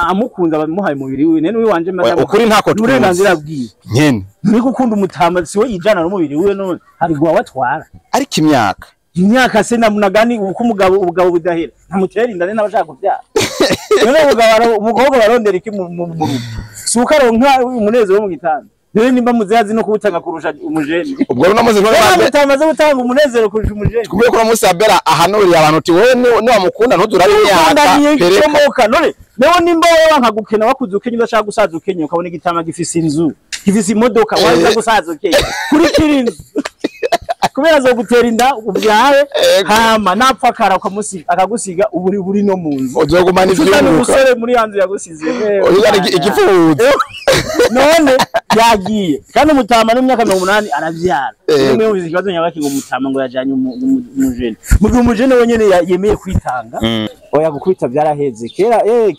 amukunda bamuhaye umubiri wiwe nene wanje maze ukuri ntako uburenganzira bwiwe nyene ni gukunda umutama siwe yijana n'umubiri wiwe none hari gwa watwara ariko imyaka se namunagani uko ubugabo budahera ntamutera indane n'abashaka kubyara none umukobwa barondera iki mu suka ronka umunezero wo mu gitanda none nimba muzazi no kubutanga kurusha umujeni ubwo runamaze mutamaze gutanga umunezero kurusha umujeni kubiye ko musabera ahanuriye abantu uti wewe ni wamukunda ntuzurari imyaka none neho nimba wewe wankagukena wakuze ukenye udashaka gusaza ukenye ukabona igitama gifise inzu gifise imodoka waza gusaza ukenye kuri kirinzi kubera zo gutera inda ubyaye hama napfakara akagusiga buri no munzu uzogumana ivyunguka umusore muri yanzu yagusize uyari igifuzo none yagiye kandi umutama n'imyaka 80 aravyara nimwe mu bibazo nyabaki ngo umutama ngo yajanye umujene mu gihe umujene wenyene yemeye kwitanga oya gukubita byaraheze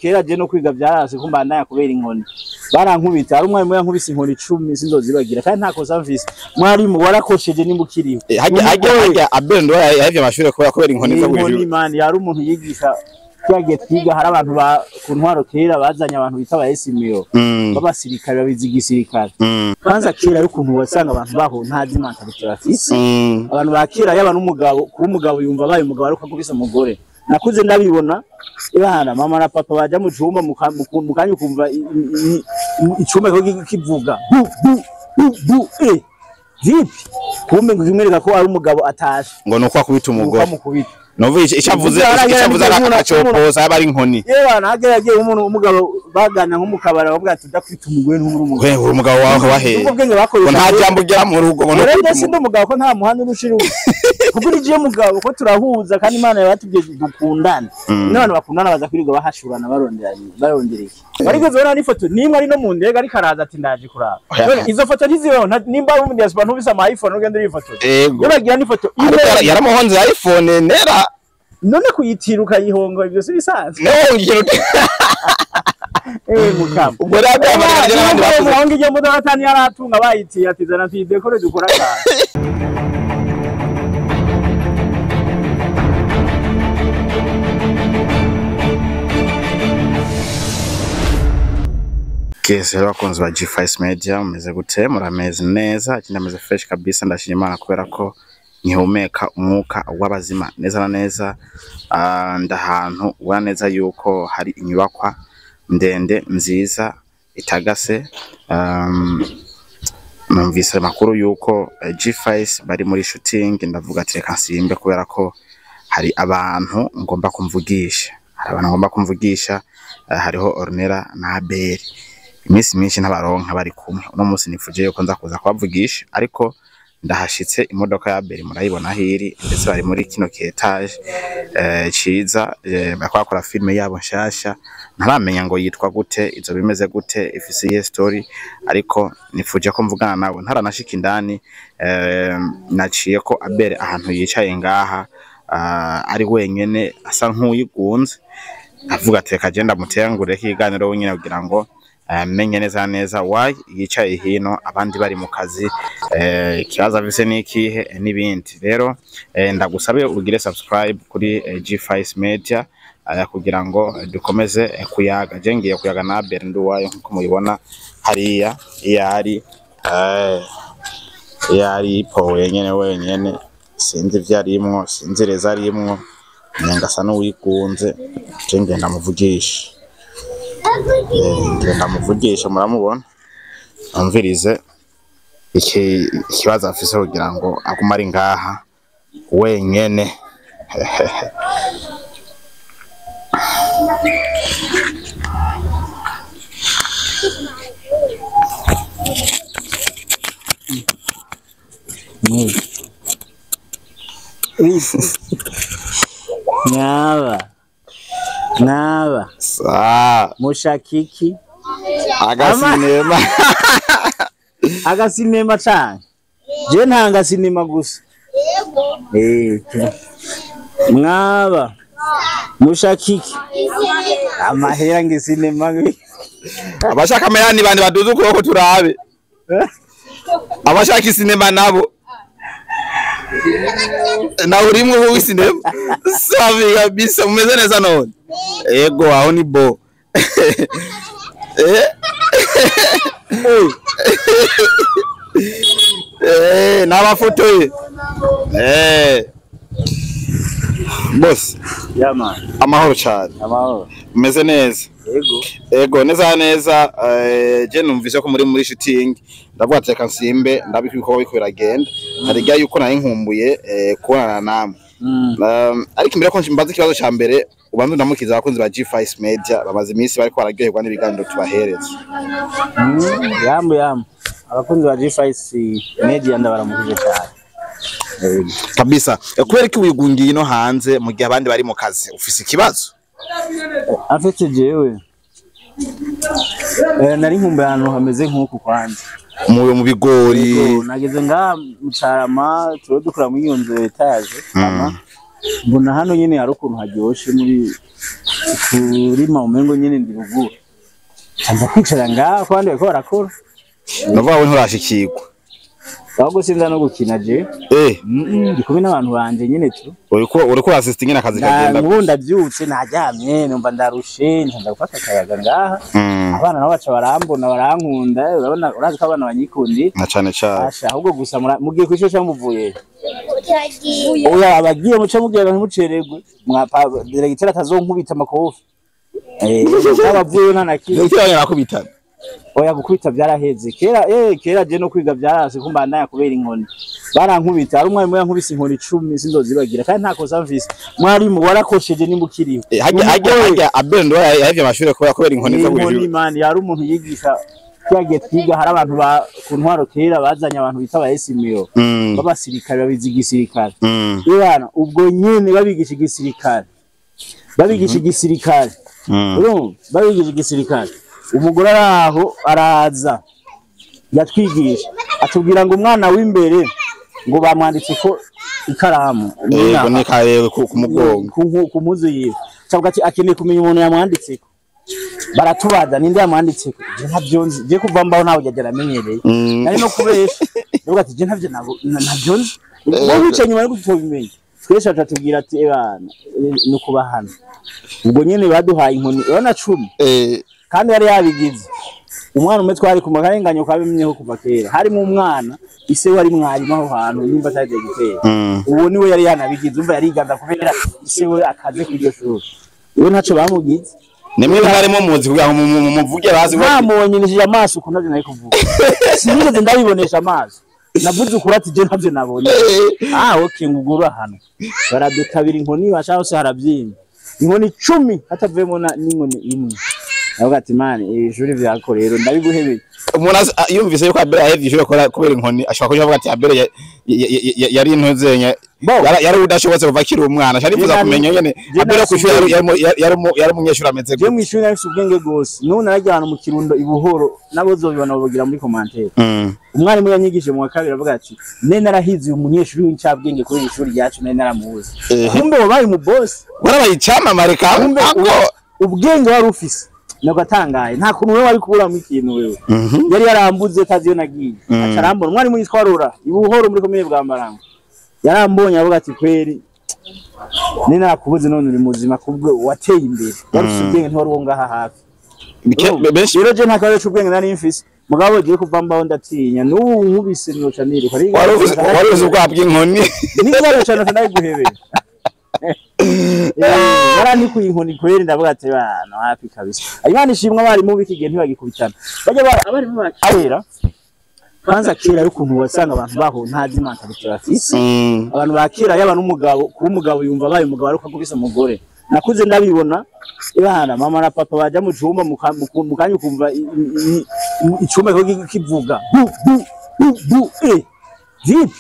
kera je no kwiga byarase kumbana yakubera inkoni barankubita ari umwe yankubise inkoni 10 sinzozibagira kandi nta kosa mvise mwari mu warakosheje nimbukiriwe hajya abendo yahevye amashuri kubera inkoni zo bujuru imani yari umuntu yigisha twagiye twiga hari abantu ku ntwaro kera bazanye abantu bita ba esimiyo babasirikare babizi igisirikare kwanza kera ari ukuntu wasanga abantu baho nta dimantalite bafise abantu bakera yaba n'umugabo kuba umugabo yumva baye umugabo ariko akubise umugore nakuze ndabibona ibana mama na papa baja mu cyumba mukanya ukumva icyumba kivuga vipi kumbe ngumwereka ko ari umugabo atashe ngo nuko akubita umugore novuye icavuze akacopoza yabari inkoni yebana ageragiye umuntu umugabo bagana nko mukabara bavuga ati dakwita umugore n'umugabo we umugabo wawe wahe nta jambo ugera mu rugo ngo rero sindi umugabo ko nta muhanda urushira kuko urigiye mugabo ko turahuza kandi Imana yabatubye dukundana n'abantu bakundana baza kwirirwa bahashurana barondereye ariko zona n'ifoto nimwe ari no mu ndege ariko araza ati ndaje kuraba none izo foto ntizibaho nimba ari mu diaspora ntubisa ama iPhone ugenda uri ifoto yabagira n'ifoto yaramuhonze iPhone nera none kuyitira ukayihonga ibyo si bisanzwe mukamba ubwo ragamaje n'abandi bavuga ngo mudaha atani yaratunga bayitiye ati zana tudekore dukora cyane Kese bakunzi ba G5 Media umeze gute murameze neza kindameze fresh kabisa ndashimye Imana kubera ko nkihumeka umwuka w'abazima neza na neza ndahantu waneza yuko hari inyubakwa ndende nziza itagase numvise makuru yuko G5 bari muri shooting ndavuga ati reka nsimbe kubera ko hari abantu ngomba kumvugisha hariho Ornella na Abel imisi myinshi ntabaronka bari kumwe uno munsi nifuje yuko nza kuza kubavugisha ariko ndahashitse imodoka ya Abel murayibona hiri ndetse bari muri kino etage ciza bakora filme yabo nshasha ntaramenya ngo yitwa gute izo bimeze gute ifise story ariko nifuje ko mvugana nawe ntaranashika indani naciye ko Abel ahantu yicaye ngaha ari wenyene asa nk'uyigunze avuga ati kagenda mutengure kiganiro wenyene kugira ngo menye neza why yicaye hino abandi bari mu kazi kibaza bise nikihe n'ibindi rero ndagusabe ugire subscribe kuri G5 Media kugira ngo dukomeze kuyaga jengiye kuyaga na Abel nduwayo nkuko mubibona hariya yari po wenyene sinzi vyarimwo sinzireza arimwo nyangasa no wikunze jenge ndamuvugisha ndamuvugisha muramubona amvirize ikibazo afise kugira ngo agumare ngaha wenyene Naba mushakiki agasinema cyane je ntanga sinema gusa mwaba mushakiki amahera ngisinema abashaka mayani bandi baduze ukuboko turabe abashaka isinema nabo na urimwe w'isinema savi kabisa umeze neza none ego aho ni bo n'amafoto ye boss yama amahoro cyane amahoro umeze neza ego neza je numvise ko muri shooting ndavuga ati reka nsimbe ndabika ibiko biko biragenda hariga yuko nari nkumbuye kubonana namwe ariko imbere ko mbaza ikibazo cya mbere ubanze ndamukiza abakunzi ba G5 Media bamaze iminsi bariko bararyoherwa n'ibiganiro tubahereza yambo abakunzi ba G5 Media ndabaramukije cyane kabisa kubera ko wigungiye no hanze mu gihe abandi bari mu kazi ufise ikibazo afite jewe nari nkumbuye ahantu hameze nk'uku kwanjye mu bigori nageze nga mucarama turo dukora mu iyo nzu etaje mbona hano nyene hari ukuntu haryoshe muri kurima umengo nyene ndi ruguru cyangwa kwicara ngaho kandi bariko barakora ndavuga we nturashikirwa ahubwo sinza no gukina je ndi kumwe n'abantu banje nyene tu uriko assist nyene akazi kagenda ubu ndavyutse naryamye numva ndarushe nda gufata akayaga ngaha abana nabo baca barambona barankunda urabona urazi ko abana banyikundi na cane asha ahubwo gusa mugiye kwisho cyamuvuye oya abagiye muce mugiye ntimucererwe mwapa directeur atazonkubita amakofi abavuye nta nakiri nakubitana oya gukubita byaraheze kera je no kwiga byarase kumbandanya kubera inkoni barankubita ari umwarimu yankubise inkoni 10 sindozibagira kandi nta kosa mvise mwarimu warakosheje nimbukiriwe hajya abendo yavye amashuri kubera inkoni zo buri man yari umuntu yigisha twagiye twiga hari abantu ba ku ntwaro kera bazanye abantu bita ba SMO babasirikare babizi igisirikare ibana ubwo nyene babigisha igisirikare babigisha igisirikare umugore araho araza yatwigisha atubwira ngo umwana w'imbere ngo bamwanditse ko ikaramu yego ni karewe ku mugongo ku muzu yiwe cyangwa ati akeneye kumenya umuntu yamwanditse ko baratubaza ninde yamwanditse ko je ntavyonzi je kuva mbaho nawe yagera amenyereye nari no kubesha ndavuga ati je ntavyonzi ngo wicaye nyuma yo gutobimenya twese atubwira ati ebana no kubahana ubwo nyene baduhaye inkoni urana 10 kandi yari yabigize umwana umwe twari ku makarenganyo kabimyeho kuva kera harimo umwana ise wari mwarimu aho hantu nimba ataje gitera uwo niwe yari yanabigize umva yari iganda kubera ise we akaze ku iryo shuri uwo ntaco bamugize nemwe ntarimo muzi kugira ngo muvuge bazi ntamunyinishije amaso kunaje nari kuvuga sinigeze ndabibonesha amaso navuze ukuri ati je ntavyo nabonye okay ngugura hano baradukabira inkoni bashaho se harabyimba inkoni 10 hatavemo n'inkoni imwe avuga ati mani ijuri vyako rero ndabiguhebeye umuntu yumvise yuko abere yahevye ijuri kubera inkoni ashobora kuvuga ati abere yari intuzenya yari udashobotse kuva kiri umwana cyari bivuza kumenya nyene abere ku ishuri yari umunyeshuri ameze je mu ishuri nafise ubwenge gose none narajyana mu Kirundo ibuhoro nabo zobibona bagira muri commentaire umwarimu yanyigije mu kabiri avuga ati ne narahize umunyeshuri w'incabwenge kuri ishuri ryacu ne naramuzi kumbe wabaye mu boss warabaye icyamamare kandi ubwenge wari ufise nagatangaye nta kuntu wewe wari kubura mu ikintu wewe yari yarambuze taziyo nagiye acarambona umwarimu yitwa Rora ibuhoro muri komine bwa Marango yarambonye avuga ati kweri ni nakubuze none uri muzima kubwo wateye imbere warusubwenge ntwari wo ngaha hafi benshi rero je ntakawe cy'ubwenge nari mfise mugabo giye kuva mbaho ndatinya n'ubu nkubise niyoca niruka waruzi ubwabwe inkoni nigare cyane ndayiguhebeye yarani ku inkoni kweri ndavuga ati bana hafi kabisa Imana ishimwe abari mu biki gihe ntibagikubitana bajya abari mu bakera kanza kera y'ukuntu wasanga abantu baho nta dimanta bitafise abantu bakera yaba n'umugabo ku umugabo yumva baye umugabo ariko akubise umugore nakuze ndabibona ibana mama na papa baje mu cyumba mukanya ukumva icyumba kivuga vipi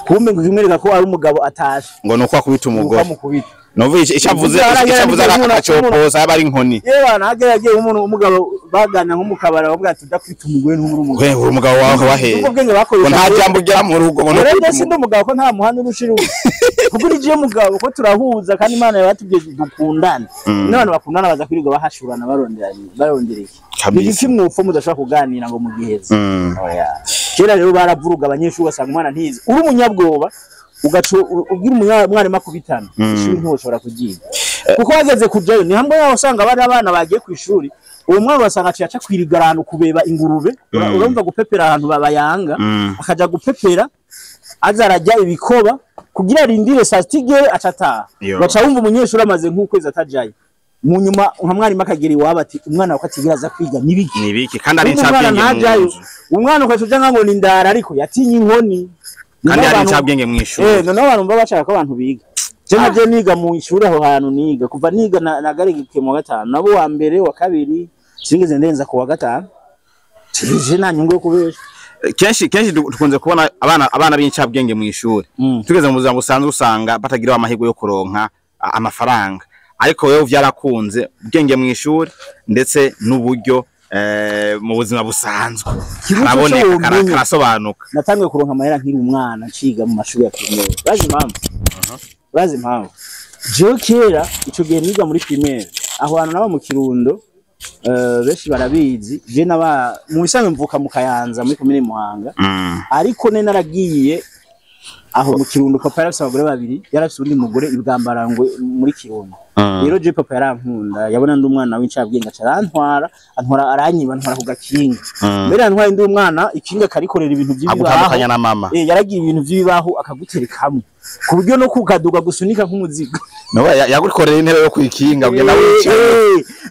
kumbe ngimwereka ko ari umugabo atashe ngo nuko akubita umugore novuye icavuze akacopoza abari inkoni yeba nageragiye umuntu umugabo bagana nko mukabara bavuga ati udakubita umugore n'umugore umugabo wawe wahe ngo nta jambo ugera mu rugo ngo none sindi umugabo ko nta muhanda urushira kuko urigiye mugabo ko turahuza kandi Imana yabatubye dukundana n'abantu bakundana baza kwirirwa bahashurana barondereye iki mwupfa mudashaka kuganira ngo mugiheze oya kera rero baravuruga abanyeshuri basanga umwana ntizi uri umunyabwoba ugacu ubwira umwarimu akubitana ishuri ntushobora kugiga kuko bageze kujayo ni hamwe yaho usanga bari abana bagiye ku ishuri uwo mwana wasanga aca kwirigarana kubeba ingurube urumva gupepera ahantu babayanga akaja gupepera azarajya ibikoba kugira rindire saa stigere acataha baca wumva umunyeshuri amaze nk'ukwezi atajaye mu nyuma nka mwarimu akagera iwabo ati umwana wako atigira aza kwiga nibiki kandi ari ncabwenge umwana ukacuja nkango ni ndara ariko yatinye inkoni kandi ari ncabwenge mu ishuri none abantu baba bashaka ko abantu biga je niga mu ishuri aho hantu niga kuva niga nagarigike mu gatanu nabo wa mbere wa kabiri sinigeze ndenza ku wa gatanu je nanyungu yo kubesha kenshi dukunze kubona abana b'incabwenge mu ishuri tugeze mu buzima busanzwe usanga batagira amahirwe yo kuronka amafaranga ariko wewe vyarakunze ubwenge mu ishuri ndetse n'uburyo mu buzima busanzwe araboneka karasobanuka natangiye kuronka amahera nkiri umwana nciga mu mashuri ya primaire bazi impamvu je kera ico gihe niga muri primaire aho hantu naba mu Kirundo benshi barabizi je naba mu bisanzwe mvuka mu Kayanza muri komine Muhanga ariko ne naragiye aho mu Kirundo papa yarafise abagore babiri yarafise undi mugore ibwambarangwe muri Kirundo rero je papa yarankunda yabona ndi umwana w'incabwenge arantwara aranyiba ntwara ku gakinga mbere antwaye ndi umwana ikinga karikorera ibintu by'ibibaho na mama yaragiye ibintu by'ibibaho akaguterekamwe ku buryo no kukaduga gusunika nk'umuzigo no yagukorera intebe yo kwikinga bwe nawe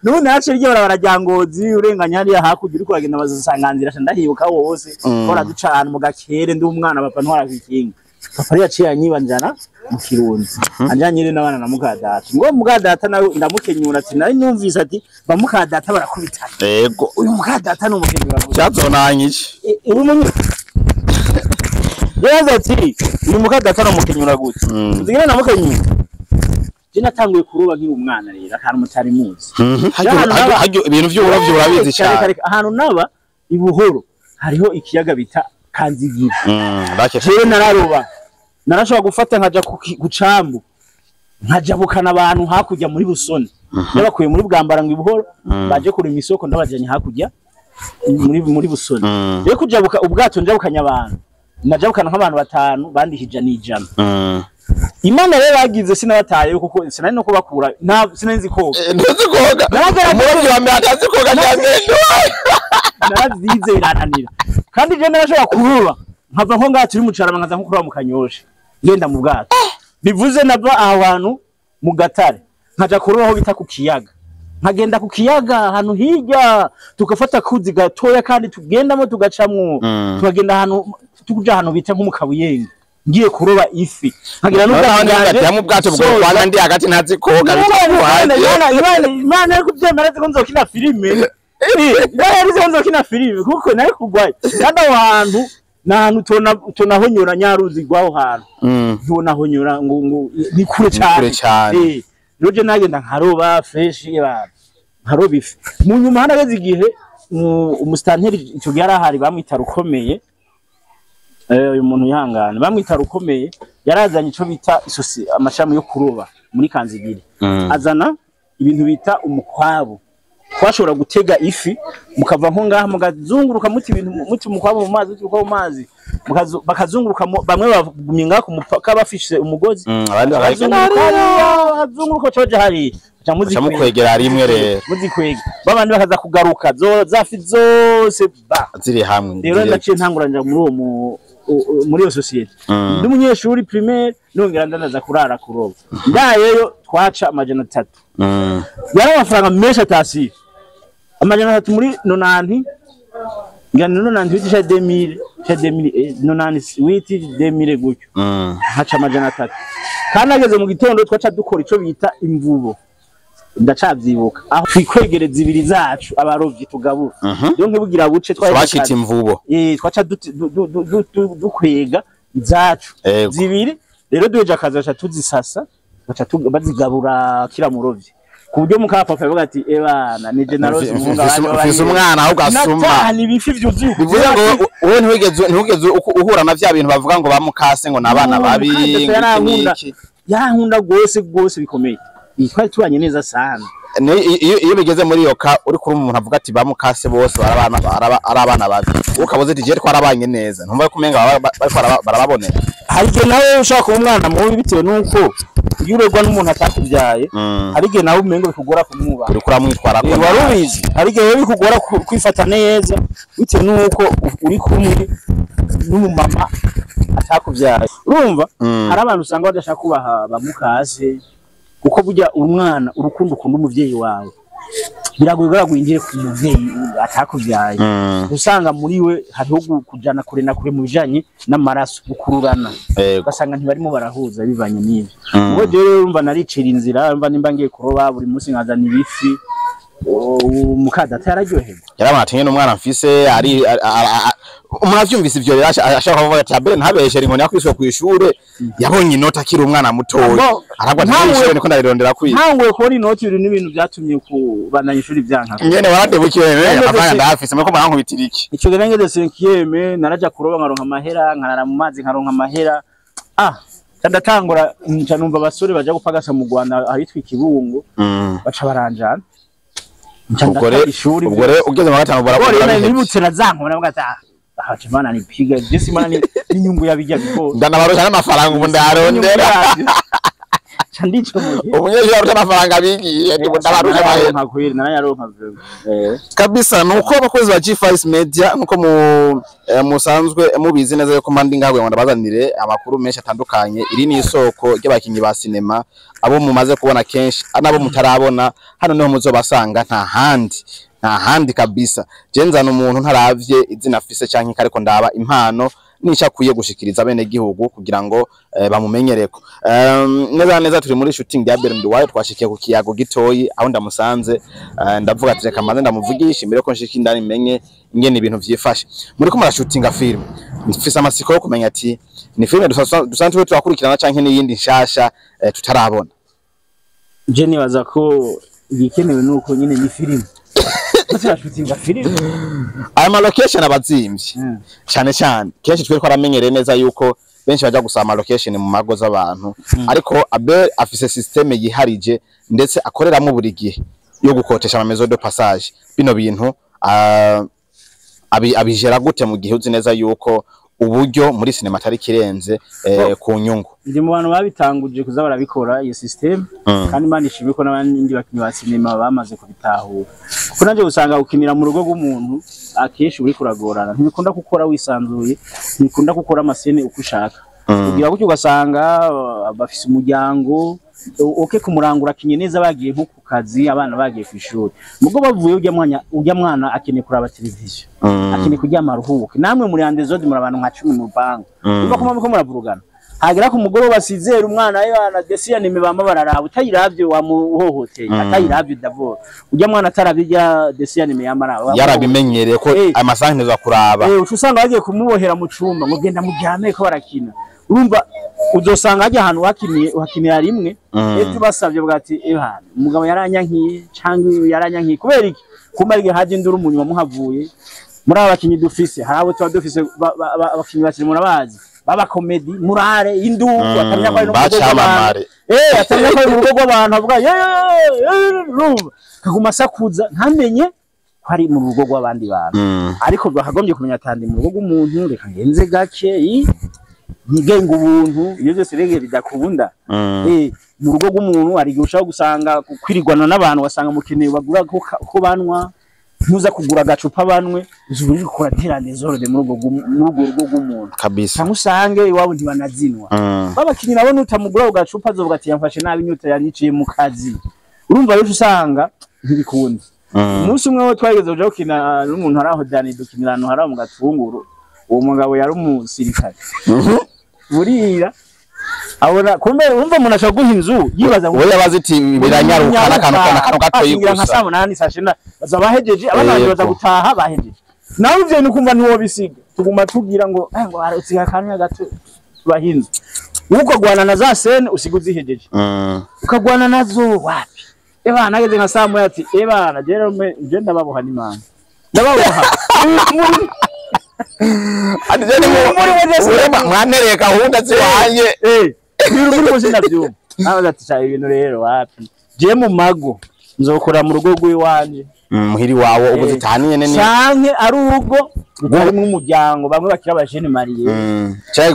none nace ryo barajyangozi urenganya hariya hakurya uri kuragenda bazisanganzira ndahibuka wose kora ducana mu gakere ndi umwana papa ntwara kwikinga papa yaciye anyibanjana mu Kirundo anjanyire n'abana na mukadata ngo mukadata nawe ndamukenyura ati nari numvise ati ba mukadata barakubitana yego uyu mukadata no mukenyura cyazonanyiki Yeza ati uyu mukadata no mukenyura gute uzigene na mukenyura je natanguye kuruba nkiri umwana rero akantu mutari muzi hajyo ibintu by'uburavyo urabizi cyane ahantu naba ibuhoro hariho ikiyaga bita Kanzigira je nararoba narashobora gufata nkaja kucambu nkajabukana abantu hakurya muri Busoni yabakuye muri Bwambarangwe ibuhoro baje kuri imisoko ndabajanye hakurya muri Busoni rero kujabuka ubwato njabukanya abantu najabukana nk'abantu batanu bandihije n'ijana Imana rero bagize sinabataye kuko sinari no kubakura sinenzi koga ntuzi koga umurobyi wa mbere atazi koga nyamendo naravyize irananira kandi je narashobora kuruba nkava nko ngaho turi mu carama nkaza nko kuruba mu Kanyosha ngenda mu bwato bivuze nava aho hantu mu Gatare nkaja kuruba aho bita ku kiyaga nkagenda ku kiyaga ahantu hirya tukafata kuzi gatoya kandi tugendamo tugacamwo tukagenda ahantu tukuja ahantu bita nko mu Kabuyenge ngiye kuroba ifi nkagira n'ubwato ya mu bwato bwo kwana ndi hagati ntazi koga Imana ariko byemera ko nzokina filime yari nzokina filime kuko nayo kugwaye kandi aho hantu nahantu tonahonyora nyaruzi gwaho hantu tonahonyora ngo ni kure cyane roje nagenda nkaroba fresh nkaroba ifi mu nyuma hanageze igihe umustanteri icyo gihe arahari bamwita Rukomeye uyu muntu yihangana bamwita Rukomeye yarazanye ico bita isosi amashami yo kuroba muri Kanzigiri azana ibintu bita umukwabo twashobora gutega ifi mukava nko ngaha mugazunguruka muti ibintu muti umukwabo mu mazi uko mu mazi bakazunguruka bamwe bagumye ngaha ku mupaka bafishe umugozi abandi bazunguruka coje hari mukwegera rimwe rero muzikwege babandi bakaza kugaruka zafi zose ziri hamwe rero ndaciye ntanguranja muri iyo societe ndi umunyeshuri primaire nongera ndandaza kurara kuroba ndayeyo twaca amajana 3 yari amafaranga menshi atasi amajana 3 muri 90 ngana 90 witisha 2000 witi 2000 gutyo haca amajana 3 kandi ageze mu gitondo twaca dukora ico bita imvubo ndacavyibuka aho twikwegereza ibiri zacu abarovyi tugabura rero nkibugira buce twashitse imvubo twaca dukwega izacu zibiri rero duheje akazaca tuzisasa baca bazigabura kira murovyi kuburyo muka papa yavuga ati ebana ni generose muhunga bafise umwana aho gasuma ni bifi vyuzuye bivuze ngo wowe ntugeze uhura na vya bintu bavuga ngo bamukase ngo nabana babi yankunda gose bikomeye twari tubanye neza sana iyo bigeze muri iyo ka uri kuri umuntu avuga ati bamukase bose arabana babi ukabuze ati je twarabanye neza ntumva kumenga barababonera harije nawe ushaka umwana mubi bitewe nuko iyo uregwa n'umuntu atakubyaye hari igihe nawe umengo bikugora kumwubaha uriko uramwitwara ko warubizi hari igihe bikugora kwifata neza bitewe n'uko uri kumwe n'umumama atakubyaye urumva hari abantu usanga badashaka kubaha bamukase kuko burya umwana urukundo ukunda umuvyeyi wawe biragoye gwinjire ku muvyeyi atakuvyaye usanga muri we hariho kujana kure na kure mu bijanye n'amaraso gukururana ugasanga ntibarimo barahuza bivanye n'ivyo ubwo rero urumva naricira inzira urumva nimba ngiye kuroba buri munsi nkazana ibifi umukadata yararyoherwa yarabatinye n'umwana mfise ari umuravyumvise ivyo rero ashaka kuvuga ati abe ntabeshere inkoni yakwiswe ku ishure yabonye inota akiri umwana mutoya aragwa ntabishure niko ndarirondera kwiga ntanguye kubona inoti biri n'ibintu byatumye kubandanya ishuri byanka nyene waradebukiye amafanga ndafise mwe ko murankubitira iki ico gerengeze 5e naraja kuroba nkaronka amahera nkarara mu mazi nkaronka amahera ndatangira nca numva abasore baja gupagasa mu Rwanda ahitwa Ikibungo baca baranjana ubwo rero ugeze mu gatanu barakora nibutse nazankora bagata haje mana ni piga jesi mana ni nyungu yabijya biko ndanabarusha n'amafaranga ubu ndarondera chandicho umunyeshuri afite amafaranga bigiye ndabarusha amahera nkakwira narayaronka kabisa nuko abakozi ba G5 Media nkuko musanzwe mubizi neza yuko mandi ngahwe ngo ndabazanire amakuru menshi atandukanye iri ni isoko ry'abakinyi ba cinema abo mumaze kubona kenshi anabo mutarabona hano niho muzobasanga nta handi kabisa jenzana umuntu ntaravye izina afise canke kariko ndaba impano nisha kuye gushikiriza bene gihugu kugira ngo bamumenyereko neza turi muri shooting ya Bernd Wayo twashikiye ku kiyago gitoyi aho ndamusanze ndavuga ati reka maze ndamuvugisha imbere ko nshiki ndani menye ingene ibintu vyifashe muri ko marashootinga film mfise amasiko yo kumenya ati ni film dusanzwe turakurikirana canke n'iyindi nshasha tutarabona Jenny waza ko igikenewe nuko nyine ni film turashootinga film aya location abazimvye cyane kenshi twe ko aramenyereye neza yuko benshi baja gusama location mu mago z'abantu ariko abe afise systeme yiharije ndetse akoreramo buri gihe yo gukotesha ama maison de passage bino bintu abijera gute mu gihe uzi neza yuko uburyo muri cinema atari kirenze ku nyungu ndi mu bantu babitanguje kuza barabikora iyo system kandi manishimye ko n'abandi bakinyi ba cinema bamaze kubitahura kuko nanje usanga ukinira mu rugo rw'umuntu akeshi uri kuragorana ntibikunda gukora wisanzuye ntibikunda gukora amasene uko ushaka ugira gutyo ugasanga bafise umuryango kumurangura kinye neza bagiye nko ku kazi abana bagiye ku ishuri mugo bavuye ujya mwana akeneye kuraba televiziyo akeneye kujya maruhuke namwe muri andezode muri abantu nka 10 mu bango uva ko muravurugana hagera ku mugoro basizera umwana yana desiya nime bamba bararaba utayiravye wamuhohoteye atayiravye d'abord ujya mwana atarabijya desiya nime yamara yarabimenyereye ko amasange zo kuraba usanga bagiye kumubohera mu cumba ngo genda mujyame ko barakina urumva uzosanga ajya ahantu wakinira rimwe ejo basavye bwati ehana umugabo yaranyankiye canke yaranyankiye kubera iki kumarige haje induru umuntu wamuhavuye muri abakinyi dufise harabo tuba dufise abakinyi bakiri murabazi baba comedy murare induru atamya ko ari bacamamare atamya ko ari mu rugo rw'abantu avuga rumva kaguma sakuza ntamenye ko ari mu rugo rw'abandi bantu ariko bakagombye kumenya atandi mu rugo rw'umuntu reka ngenze gake yigenga ubuntu iyo byose rege bidakunda mu rugo rw'umuntu ari gushaho gusanga kwirigwana n'abantu wasanga mukeneye bagura ko banwa ntuza kugura gacupa banwe uzuri gukora terane zorode mu rugo rw'umuntu kabisa musange iwabo ntibanazinwa babakinyi nabo nutamugura gacupa zovuga ati yamfashe nabi inyota yaniciye mu kazi urumva rero usanga ntibikunda umunsi umwe twageze uja gukina n'umuntu araho Dani dukinirano haraho mu gatunguru uwo mugabo yari umusirikare burira abona kumbe umva umuntu ashaka guha inzu yibaza ngo yabaze iti biranyaruka n'akantu gato yigusa nka 8 sashina bazabahejeje abana baza gutaha bahejeje nawe ivyo nukumva ntiwo bisiga tuguma tugira ngo arutse akanya gato tubahinze uko gwana na za sene usiguze ihejeje ukagwana nazo wapi nageze nka saa moya ati je ndababoha n'Imana ndababoha adjene muri mwanereka gahunda ziwanye muri bose ndavyumva nabaza ati cha ibintu rero wapi je mu mago nzokora mu rugo rw'iwanje muhiri wawo ubu zitaniye nene canke ari urugo rutarimo umuryango bamwe bakira abajene mariye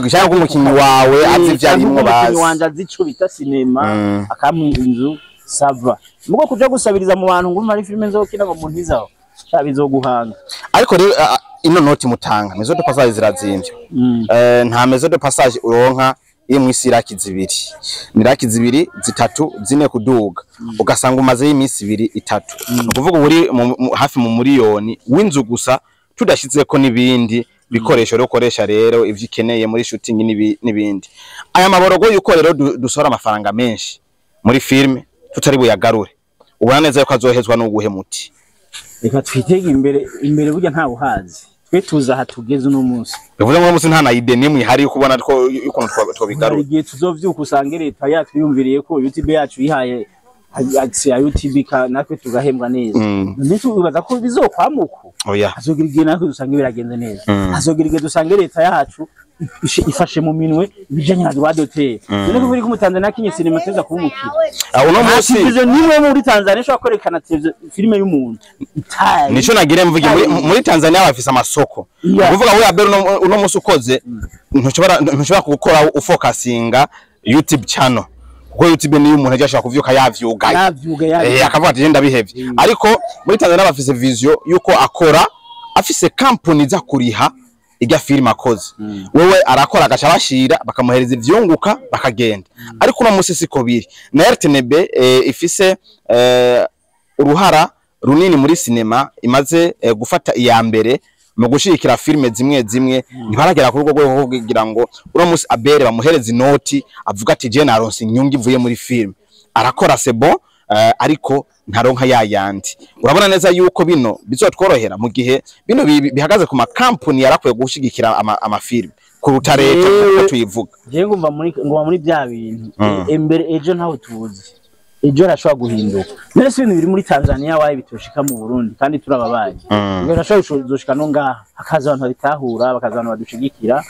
cyangwa umukinyi wawe azivyarimwo bazi umukinyi wanje azico bita sinema akamwe inzu sava mugo kuja gusabiriza mu bantu ngo mari filime nzokina ngo muntizaho cabizoguhanga ariko rero ino noti mutanga mezo de passage zirazimvye nta mezo de passage uronka imwisi iraki zibiri niraki zibiri zitatu zine kuduga ugasanga umaze y'imisi ibiri itatu ukuvuga uri hafi mu miliyoni w'inzu gusa tudashizeko nibindi bikoresho ryo koresha rero ivyo ikeneye muri shooting nibindi aya maborogo yuko rero dusora amafaranga menshi muri filme tutari buyagarure ubona neza yuko azohezwa no guhemuti reka twitege imbere burya nta uhazi twe tuza hatugeze uno munsi bivuze ngo umunsi nta na ide nimwe hari kubona ko ukuntu twobigarura igihe tuzovyuka usange leta yatwiyumviriye ko YouTube yacu yihaye ya YouTube natwe tugahembwa neza nico ubaza ko bizokwamuko azogira igihe natwe dusange biragenze neza azogira igihe dusange leta yacu ifashe mu minwe bijanye na droit d'auteur none ko biri ku Tanzania kinye sinema teza kumukira uno munsi izo nimwe muri Tanzania shaka kwerekana filime y'umuntu nico nagire mvuge muri Tanzania bafise amasoko uvuga we abero uno munsi ukoze ntushobora gukora ufocusinga YouTube channel kuko YouTube niyo umuntu ajashaka kuvyuka yavyuga akavuga ati genda bihevye ariko muri Tanzania bafise vision yuko akora afise company za kuriha ijya film akoze wewe arakora agaca bashira bakamuhereza ivyunguka bakagenda ariko uno munsi siko biri na RTNB ifise uruhara runini muri cinema imaze gufata iya mbere mu gushikira filme zimwe ntibaragera ku rugo rwo kugira ngo uno munsi abere bamuhereza inoti avuga ati je naronse inyungu ivuye muri film arakora sebo ariko ntaronka yayandi urabona neza yuko bino bizotworohera mu gihe bino bihagaze ku makampuni yarakwiye gushigikira amafilme ku rutareta ko tuyivuga je ngumva muri bya bintu embere ejo ntaho tuzi ejo rashobora guhinduka none se ibintu biri muri Tanzania waye bitoshika mu Burundi kandi turababaye ngo rashobora kuzoshika no ngaha hakaza abantu bitahura bakaza abantu badushigikira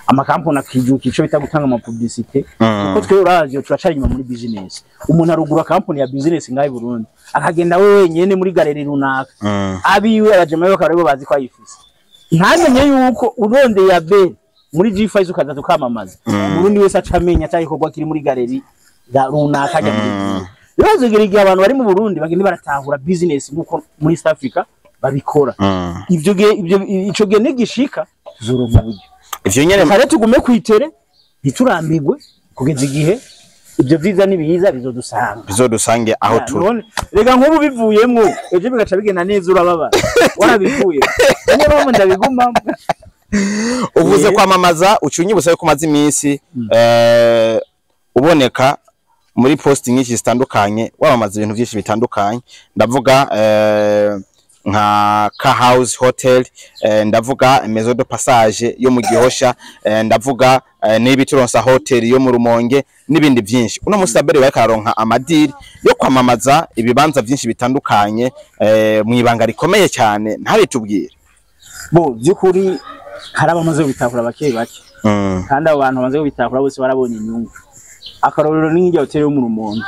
amakampuni akijuka ico bita gutanga ama publicité kuko twe uraje turacari nyuma muri business umuntu arugura kampuni ya business ngaye Burundi akagenda wewe nyene muri galeri runaka abiwe abajemayo bakaribo bazi ko ayifise ntamenye yuko uronde ya be muri G5 ukaza tukamamaza Burundi wese acamenya cyaikorwa kiri muri galeri runaka ajya muri bibazo girigiye abantu bari mu Burundi bagende baratahura business nkuko muri South Africa babikora ivyo ico gene gishika zuru mu buryo ivyo nyene kare tugume kwitere ntiturambigwe kugeza igihe ibyo vyiza nibihiza bizodusange aho turi rega nk'ubu bivuyemwo ejo bigaca bigenda neza urababa warabivuye none bamwe ndabiguma uvuze kwamamaza ucunye busabe kumaza iminsi uboneka muri posting nyinshi zitandukanye wamamaza ibintu byinshi bitandukanye ndavuga nka Car House Hotel ndavuga Maison de Passage yo mu Gihosha ndavuga n'ibituronsa hotel yo mu Rumonge nibindi byinshi uno musabere bakaronka amadiri yo kwamamaza ibibanza byinshi bitandukanye mu ibanga rikomeye cyane ntabitubwire bo byukuri hari abamaze bitahura bake kandi abantu bamaze bitahura bose barabonye inyungu akarorero n'ingi hotel yo mu Rumonge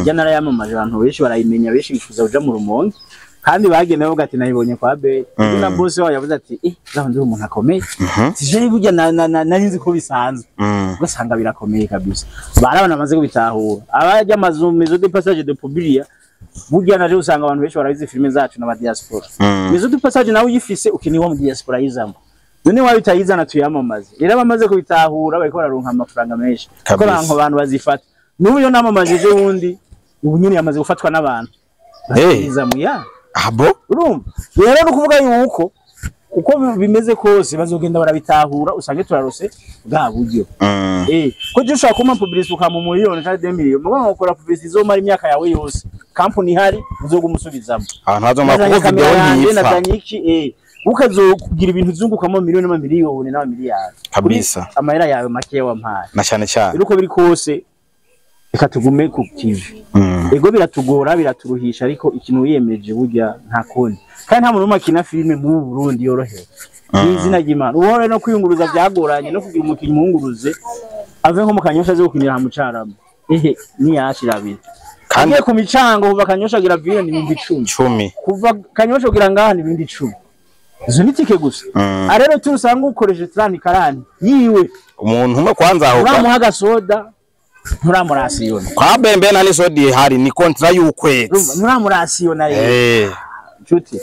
njya narayamamaje abantu benshi barayimenya benshi bifuza kuja mu Rumonge kandi bagenda bavuga ati nayibonye kwa be na boss wayo yavuze ati ndi umuntu akomeye tije burya narinzi ko bisanzwe ugasanga birakomeye kabisa barabana amaze kubitahura abajya amazu Maison de Passage de Publia burya naje usanga abantu benshi barabizi filime zacu na diaspora Maison de Passage nawe uyifise ukiniwa mu diaspora yizamo none wabitayizana tuyamamaze rero bamaze kubitahura bariko bararonka amafaranga menshi kuko abantu bazifata n'ubu yo namamaje je wundi ubu nyine yamaze gufatwa n'abantu yizamo ya abo urumva rero no kuvuga yuko uko bimeze kose bazogenda barabitahura usange turarose bwa buryo ko je ushaka kuma publicité ukamu miliyoni kandi 2 miliyoni mugo ngokora publicité izomara imyaka yawe yose company ihari uzogumusubizamo abantu bazoma ko video nyipfa ukazokugira ibintu zungukamo miliyoni n'amamiliyoni n'amamiliyari kabisa amahera yawe make wampaye na cyane cyane uko biri kose reka tugume ku TV ego biratugora biraturuhisha ariko ikintu wiyemeje burya nta kundi kandi nta muntu makina filime mu Burundi yorohewe n'izina ry'Imana ubone no kwiyunguruza byagoranye no kugira umukinyi muhunguruze ave nko mu Kanyosha zo gukinira hamucaramo ni yashira bita kandi ku micango kuva Kanyosha gira vile ni 10 kuva Kanyosha gira ngaha ni 10 izo nitike gusa arero turusanga ukoreshe trani karani yiwe umuntu umwe kwanza aho uramuha gasoda nturamurasiyona kwa bembe nani sodi hari ni kontra y'ukwezi nturamurasiyona rero nshuti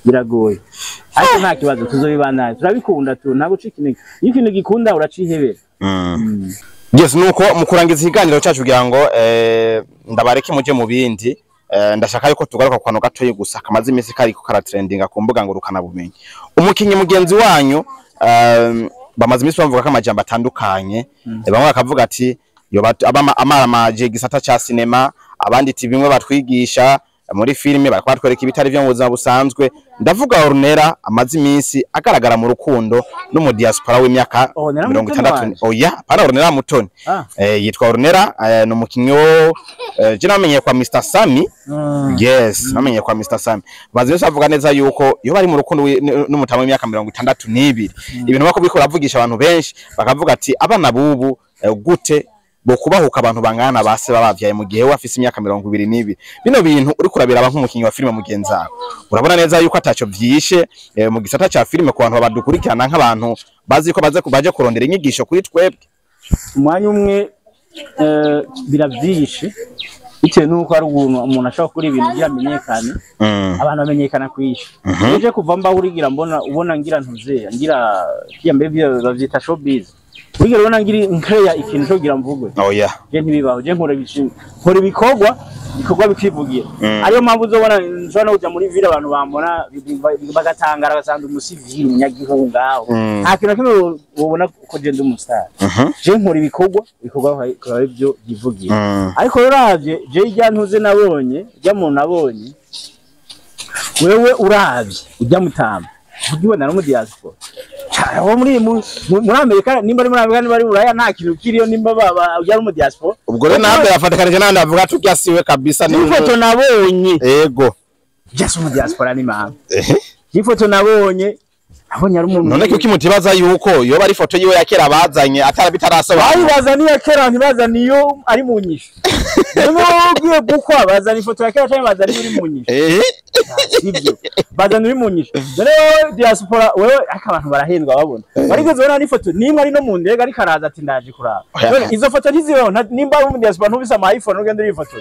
biragoye ariko nta kibazo tuzobibana turabikunda tu ntabwo cikinege ikintu gikunda uracihebera yes nuko mukurangiza ikiganiro cyacu kugira ngo ndabareke muje mu bindi ndashaka yuko tugaruka kwano gatoye gusa kamaze imisi kari ko karatrendinga ku mbuga ngurukana bumenyi umukinyi mugenzi wanyu bamaze imisi bavuga ko amajambo atandukanye bamwe bakavuga ati yo amamaje gisata cha cinema abandi ati bimwe batwigisha muri filime bakatwereka ibitari byo mu buzima busanzwe ndavuga Ornella amaze imisi agaragara mu rukundo no mu diaspora w'imyaka 60 oya para Ornella mutoni yitwa Ornella no mukinyo je namenye kwa Mr Sami yes namenye kwa Mr Sami bazi bavuga neza yuko yo bari mu rukundo n'umutamo w'imyaka 62 ibintu bako biko ravugisha abantu benshi bakavuga ati abana bubu gute bo kubahuka abantu bangana base babavyaye mu gihe wafise imyaka 22 bino bintu uri kurabira abantu umukinyi wa filime mugenzawe urabona neza yuko ataco vyishe mu gisata ca filime ku bantu badukurikirana nk'abantu bazi ko baje kurondera inyigisho kuri twebwe umwanya umwe biravyishe bitewe nuko ari umuntu ashaka kuri ibintu byamenyekane abantu bamenyekana kwisha uje kuva mba urigira ubona ngira ntuzeya ngira kiyambe bavyita showbiz Wigero wana ngiri nkreya ikintu cyo gira mvugo. Oh yeah. Je ntibibaho je nkora ibikorwa bikivugiye. Ariyo mpamvu uzobona nshobora kuja muri ville abantu bambona bagatangara basanga umusivili munyagihungaho. Nta kintu kimwe ubona ko je ndi umustar. Je nkora ibikorwa byo bivugiye. Ariko uravye je ijya ntuze nabonye, ijya mu nabonye. Wewe uravye ujya mutamba. Ugibona no mu diaspora. Aho muri Amerika nimba ari muri Amerika nimba ari Buraya nta kintu kiriyo nimba baba ujya mu diaspora. Ubwo rero nambe yafatikanye nandi avuga tugyasiwe kabisa ni ifoto nabonye. Yego. Just mu diaspora ni mama. Ifoto nabonye abonye ari umuntu. None kuki mutibaza yuko yo bari ifoto yiwe yakera bazanye atarabitarasaba. Ari bazaniye kera ntibazaniyo ari mu nyisho. None ugiye gukwa bazana ifoto yakera cyane bazani muri mu nyisho. Sibyo. Bazana uri mu nyisho. Rero diaspora wewe akabantu barahendwa babona. Barigeze bana n'ifoto nimwe ari no mu ndega ari karaza ati ndaje kuraba. None izo foto ntizibaho nimba ari mu diaspora ntubisa ama iPhone ugende uri ifoto.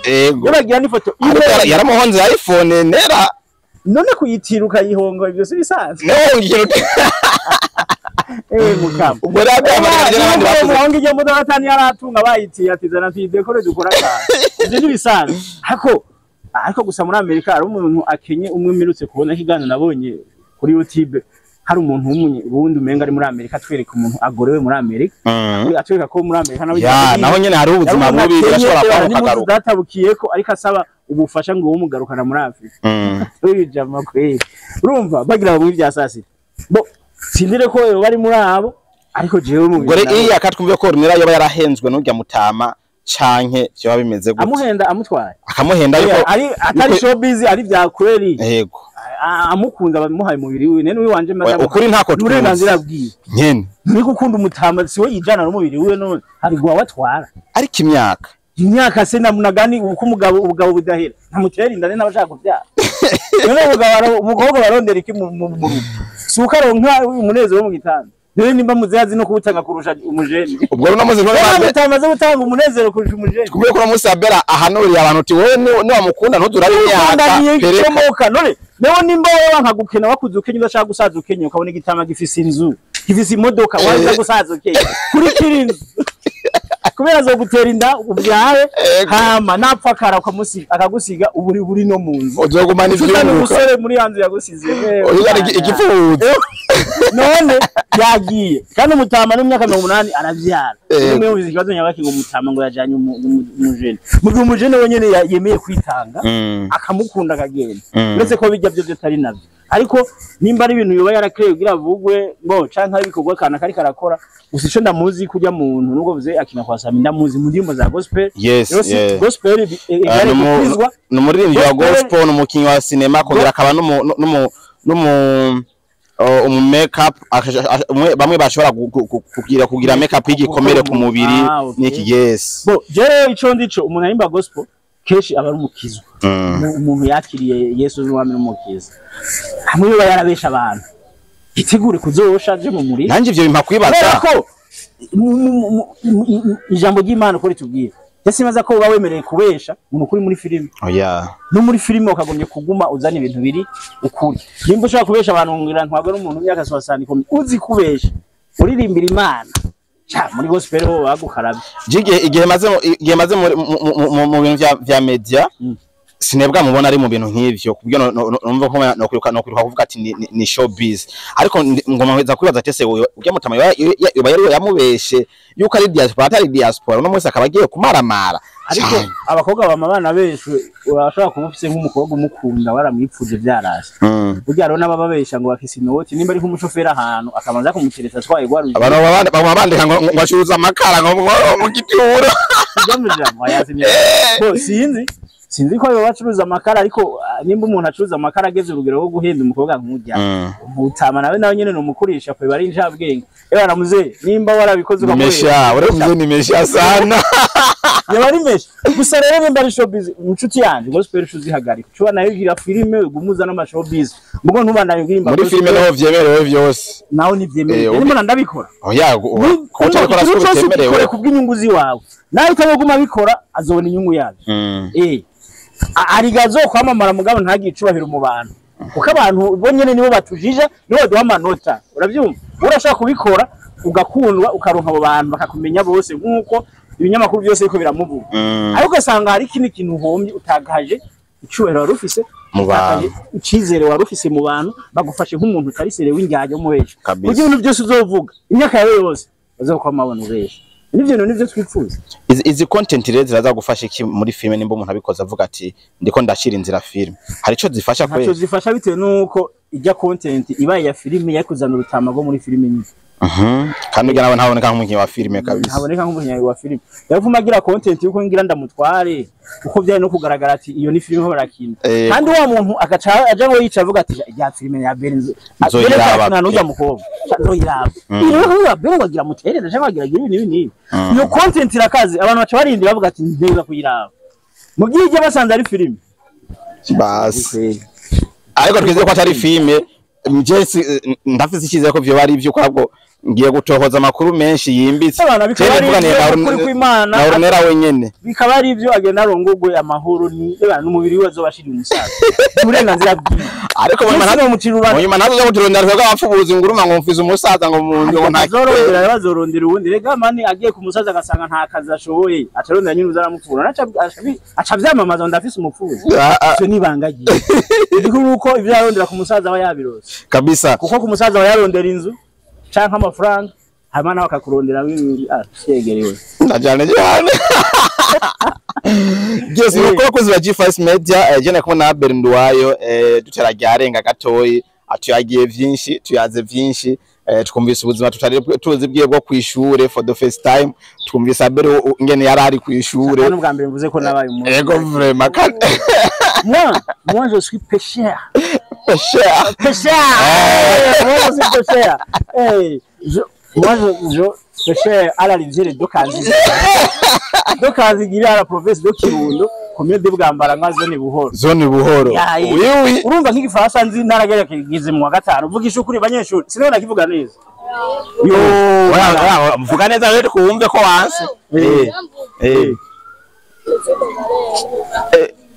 Yabagira n'ifoto. Yaramuhonze iPhone nera. None kuyitiruka yihongo ibyo si bisanzwe. Mukamba. Ubwo ragamaje n'abandi bavuga ngo mudo atani yaratunga bayitiye atizana tidekore dukora cyane. Ibyo ni bisanzwe. Ariko gusa muri Amerika ari umuntu akenye umwe mirutse kubona kigana nabonye kuri YouTube hari umuntu wundi umenga ari muri Amerika twereka umuntu agorewe muri Amerika atwereka ko muri Amerika naho nyene hari ubuzima bubi birashobora kwagaruka databukiyeko ariko asaba ubufasha ngo umugarukana muri Afrika uyu jama kwe urumva bagira mu bya sasita bo sindire ko bari muri abo ariko jewe mu gore iya katwumve ko Ornella yoba yarahenzwe n'ujya mutama canke cyo bimeze gute amuhenda amutwaye akamuhenda ariko atari showbiz ari bya kweli yego amukunda bamuhaye mubiri we nene wanje maze ukuri ntako turenganzira bwiye nyene niko ukunda umutama siwe yijana no mubiri we none hari gwa watwara ariko imyaka se namunagani uko ubugabo budahera ntamutera indane n'abashaka kubyara none umugabo barondera iki mu suka ronka umunezero mu gitanda none nimba muzazi no kubutanga kurusha umujeni ubwo rero namaze none batamaze gutanga umunezero kurusha umujeni kubwe ko musabera ahanuriye abantu uti wewe ni wamukunda ntudurabe imyaka perekomoka none newe nimba wewe nkagukena wakuze ukenye udashaka gusaza ukenye ukabona igitama gifise inzu gifise imodoka waza gusaza ukenye kuri kirinzi kubera zo gutera inda ubyaye hama napfakara akagusiga uburi no munzu uzogumana ivyuruka umusore muri yanzu yagusize uyari igifuzo none yagiye kandi umutama n'imyaka 80 aravyara nimwe ubizi kibazo nyabaki ngo umutama ngo yajanye umujene mugihe umujene wenyene yemeye kwitanga akamukunda akagenda uretse ko bijya byo tari navyo ariko nimba ari ibintu yoba yarakreye kugira avugwe ngo canka ibikorwa kana kari karakora usico ndamuzi kujya muntu nuko vuze akina kwasama ndamuzi mu ndimbo za gospel gospel igare kuzwa no muri ya gospel no mukinyi wa cinema kongera akaba no makeup bamwe bashobora kugira makeup igikomere ku mubiri niki yes bo je ico ndico umuntu arimba gospel keshi aba ari umukizwa umuntu yakiriye Yesu n'umwami n'umukiza hamwe yo yarabesha abantu itegure kuzosha je mu muri nanje ivyo bimpa kwibaza ko ijambo ry'Imana ko ritubwira yasimaza ko uba wemereye kubesha umuntu kuri muri filime oya no muri filime ukagombye kuguma uzana ibintu biri ukuri nimba ushaka kubesha abantu ngira ntwago n'umuntu myaka 60 uzi kubesha uririmbira Imana cha muri gospel ho bagukarabye igihe maze mu bintu vya media sinebwa mubona ari mu bintu nk'ivyo kubyo numva ko no kwiruka kuvuga ati ni showbiz ariko ngoma hweza kwibaza tese ujya mutama yoba yari yamubeshe yuko ari diaspora atari diaspora no mwese akabagiye kumaramara ariko abakobwa bamabana beshe urashobora kubufise nk'umukobwa umukunda waramwipfuje byarashe burya rero nabababesha ngo bafise inoti nimba ari nk'umushoferi ahantu akabanza kumuteresa twaye gwaruje abantu babandika ngo ashuza amakara ngo mu gituro jamija mwayazimye bo sinzi ko bacuruza amakara ariko nimba umuntu acuruza amakara ageze urugero rwo guhenda umukobwa nk'ujya umutama nawe nyene no mukurisha kwe bari njabwenge ebana muze nimba warabikoze ukamesha uravuze ni mesha sana yabari mesha gusa rero nimba ari showbiz inshuti yanje gospel uzihagarika cyo nayo gira filime ugumuza n'ama showbiz mugo ntubana yugirimba muri filime naho vyemerewe vyose naho ni vyemerewe nimba ndabikora oya ko utabikora siko vyemerewe kubw'inyungu ziwawe nawe utabiguma bikora azobona inyungu yawe arigazo kwamamara mugabo ntagicubahira mu bantu kuko abantu bo nyene nibo batujije nibo duha amanota uravyumva urashaka kubikora ugakundwa ukaronka abo bantu bakakumenya bose nkuko ibinyamakuru byose biko biramuvuga ariko gasanga hari kintu uhombye utagaje icubahiro warufise mu bantu ucizere warufise mu bantu bagufashe nk'umuntu utarisere w'injyaje umuhesha kugira ibintu byose uzovuga imyaka yawe yose bazokwama abana ubesha nivyo twifuza izi content rero ziraza gufasha iki muri filme nimba umuntu abikoza avuga ati ndiko ndashira inzira filme hari ico zifasha kwe zifasha bitewe nuko ijya content ibaye ya filme yakuzana urutamago muri filme nyinshi kandi ngira nawe ntaboneka nk'umukinyi wa filme kabisa ntaboneka nk'umukinyi wa filme yavuma agira content yuko ngira ndamutware uko byari no kugaragara ati iyo ni filme barakina kandi wa muntu agaca aje ngo yica avuga ati ya filme ya Benzo azoyiraba n'ujya mukobwa azoyiraba iyo Benzo agira mutereza cyangwa agira ibintu iyo content irakaze abantu baca barindi bavuga ati ndeza kuyiraba mu gihe basanze ari filme basi ariko twize ko atari filme Jesse ndafise ikize ko byo bari ibyo kwabwo ngiye gutohoza amakuru menshi yimbitse na Ornera wenyene bikaba ari ibyo agenda arongogwe amahoro ni n'umubiri we azobashira umusaza uburenganzira bwiwe ariko nyuma nazo zo kutirondera ko abapfubuzi nguruma ngo mfize umusaza ngo munzi ngo ntazorondera bazorondera ubundi rega mani agiye ku musaza agasanga nta kazi ashoboye atarondera nyine uzaramupfura aca byamamaza ndafise umupfuzi cyo nibangagiye ndikuruko ibyo yarondera ku musaza wa yabirose kabisa kuko ku musaza wa yarondera inzu canka amafaranga hamana bakakurondera yegerewe ndajane Jesse uko kozi wa G5 Media je nakubona na Abel Ndwayo duterajyarenga gatoyi atuyagiye vyinshi tuyaze vyinshi tukumvise ubuzima tutari tuzi bwiye bwo kwishure for the first time tukumvise Abel ingene yarari kwishure hano bwa mbere mvuze ko nabaye umuntu ego vraiment moi je suis pécheur moi je pécheur à la rivière de Kazi gira à la province de Kirundo combien de bwambara nka zone buhoro oui urumva nk'igifaransa nzi naragera kigize mu wa gatanu uvugisha ukuri banyeshuri sinabona kivuga neza yo mvuga neza rero kumve ko wanse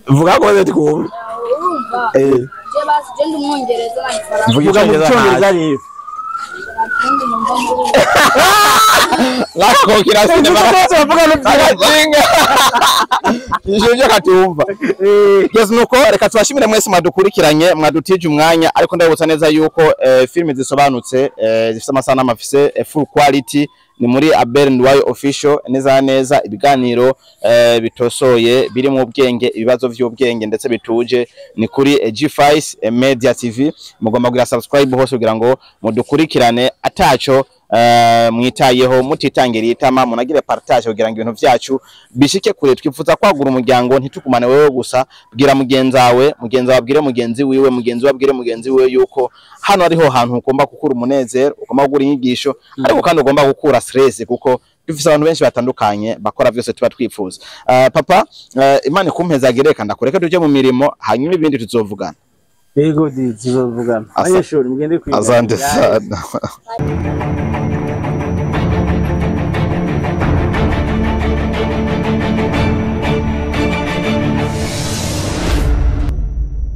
vuga ko neza kumve je basi je ndumwongereza n'Ifaransa vuga mu cyongereza rero lako kirasine bavuga n'ibinga ije katumva yes nuko reka tubashimire mwese mwadukurikiranye mwadutije umwanya ariko ndabutsa neza yuko filme zisobanutse zifite amasana mafise full quality ni muri Abel Ndwayo official neza ibiganiro bitosoye biri mu bwenge ibibazo by'ubwenge ndetse bituje ni kuri G5 Media TV mugomba kugira subscribe hose kugira ngo mudukurikirane ataco mwitayeho mutitangiriye itama munagire partage kugira ngo ibintu byacu bishike kure twifuza kwagura umuryango ntitukumane wewe gusa bwira mugenzi wawe abwire mugenzi wiwe abwire mugenzi wiwe yuko hano ariho hantu ugomba gukura umunezero ugomba gukura inyigisho ariko kandi ugomba gukura stress kuko dufise abantu benshi batandukanye bakora byose tuba twifuza. Papa, Imana ikumpezagire kandi akureke tuje mu mirimo hanyuma ibindi tuzovugana. Yego tuzovugana. Ayeshuri mugende kwiga. Asante sana.